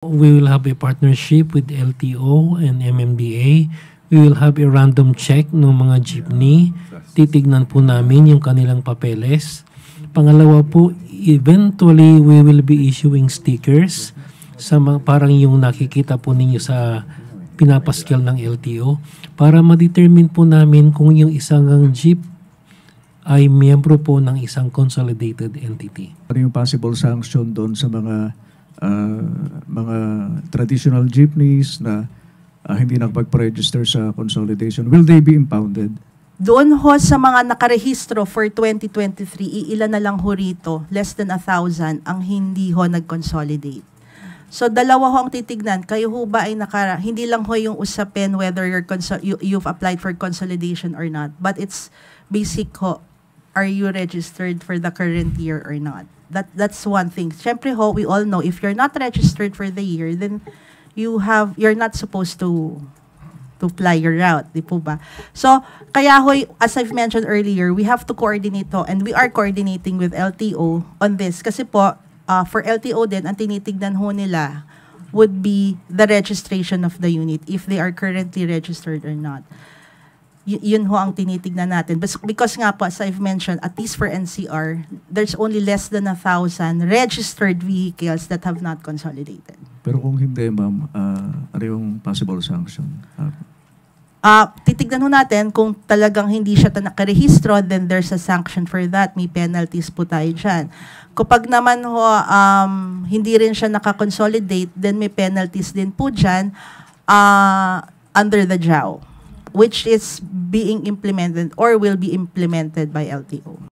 We will have a partnership with LTO and MMDA. We will have a random check ng mga jeepney. Titignan po namin yung kanilang papeles. Pangalawa po, eventually we will be issuing stickers sa parang yung nakikita po ninyo sa pinapaskil ng LTO para ma-determine po namin kung yung isang jeep ay miyembro po ng isang consolidated entity. Ano yung possible sanction doon sa mga traditional jeepneys na hindi nakapag-register sa consolidation? Will they be impounded? Doon ho sa mga nakarehistro for 2023, iilan na lang ho rito, less than 1,000 ang hindi ho nag-consolidate. So dalawa ho ang titignan. Kayo ho ba ay hindi lang ho yung usapin whether you've applied for consolidation or not, but it's basic ho, are you registered for the current year or not? That's one thing. Siyempre ho, we all know if you're not registered for the year, then you're not supposed to fly your route, di po ba? So, kaya ho, as I've mentioned earlier, we have to coordinate ho, and we are coordinating with LTO on this. Kasi po, for LTO din, ang tinitignan ho nila would be the registration of the unit, if they are currently registered or not. Yun ho ang tinitignan natin. Because nga po, as I've mentioned, at least for NCR, there's only less than 1,000 registered vehicles that have not consolidated. Pero kung hindi, ma'am, ano yung possible sanction? Titignan ho natin kung talagang hindi siya nakarehistro, then there's a sanction for that. May penalties po tayo dyan. Kapag naman ho, hindi rin siya nakakonsolidate, then may penalties din po dyan under the JAO, which is being implemented or will be implemented by LTO.